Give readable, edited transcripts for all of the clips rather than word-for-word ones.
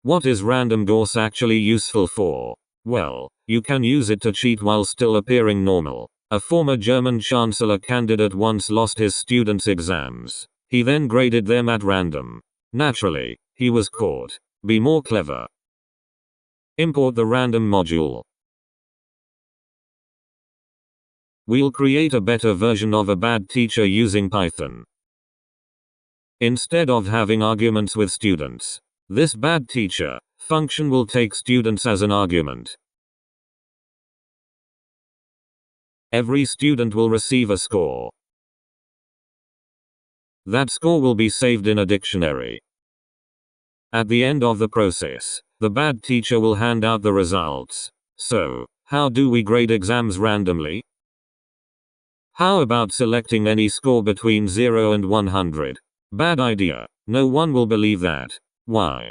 What is random.gauss actually useful for? Well, you can use it to cheat while still appearing normal. A former German chancellor candidate once lost his students' exams. He then graded them at random. Naturally, he was caught. Be more clever. Import the random module. We'll create a better version of a bad teacher using Python. Instead of having arguments with students, this bad teacher function will take students as an argument. Every student will receive a score. That score will be saved in a dictionary. At the end of the process, the bad teacher will hand out the results. So, how do we grade exams randomly? How about selecting any score between 0 and 100? Bad idea. No one will believe that. Why?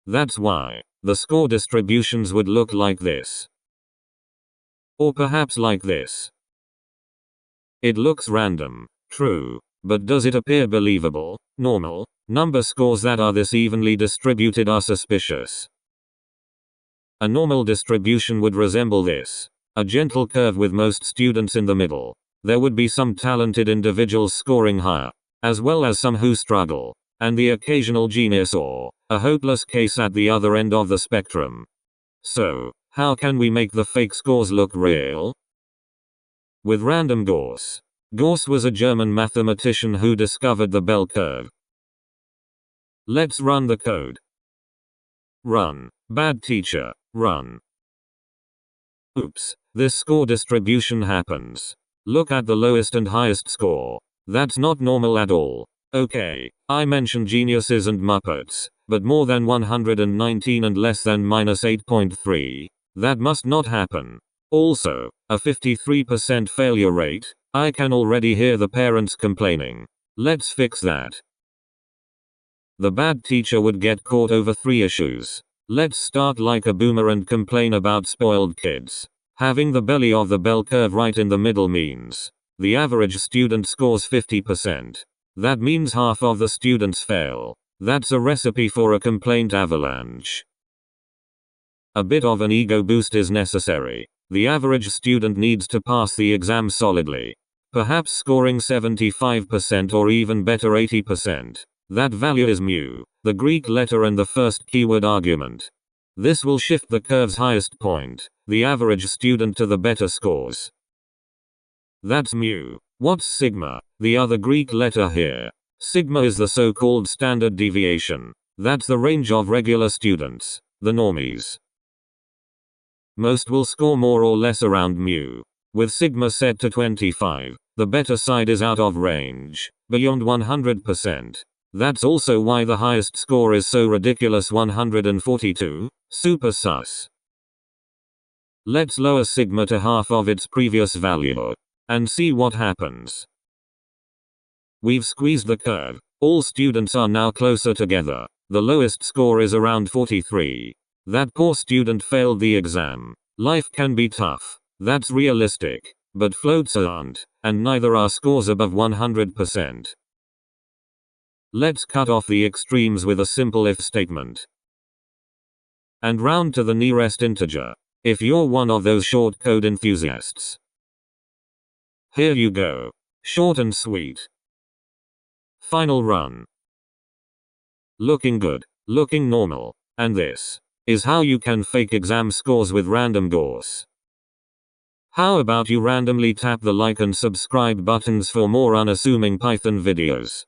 That's why the score distributions would look like this. Or perhaps like this. It looks random, true, but does it appear believable? Normal number scores that are this evenly distributed are suspicious. A normal distribution would resemble this. A gentle curve with most students in the middle. There would be some talented individuals scoring higher, as well as some who struggle, and the occasional genius or a hopeless case at the other end of the spectrum. So, how can we make the fake scores look real? With random.gauss. Gauss was a German mathematician who discovered the bell curve. Let's run the code. Run. Bad teacher, run. Oops, this score distribution happens. Look at the lowest and highest score. That's not normal at all. Okay, I mentioned geniuses and muppets, but more than 119 and less than -8.3. That must not happen. Also, a 53% failure rate. I can already hear the parents complaining. Let's fix that. The bad teacher would get caught over 3 issues. Let's start like a boomer and complain about spoiled kids. Having the belly of the bell curve right in the middle means the average student scores 50%. That means half of the students fail. That's a recipe for a complaint avalanche. A bit of an ego boost is necessary. The average student needs to pass the exam solidly. Perhaps scoring 75% or even better 80%. That value is mu, the Greek letter and the first keyword argument. This will shift the curve's highest point, the average student, to the better scores. That's mu. What's sigma? The other Greek letter here. Sigma is the so-called standard deviation. That's the range of regular students, the normies. Most will score more or less around mu. With sigma set to 25, the better side is out of range, beyond 100%. That's also why the highest score is so ridiculous, 142. Super sus. Let's lower sigma to half of its previous value and see what happens. We've squeezed the curve. All students are now closer together. The lowest score is around 43. That poor student failed the exam. Life can be tough. That's realistic. But floats aren't, and neither are scores above 100%. Let's cut off the extremes with a simple if statement. And round to the nearest integer. If you're one of those short code enthusiasts. Here you go. Short and sweet. Final run. Looking good. Looking normal. And this is how you can fake exam scores with random.gauss. How about you randomly tap the like and subscribe buttons for more unassuming Python videos?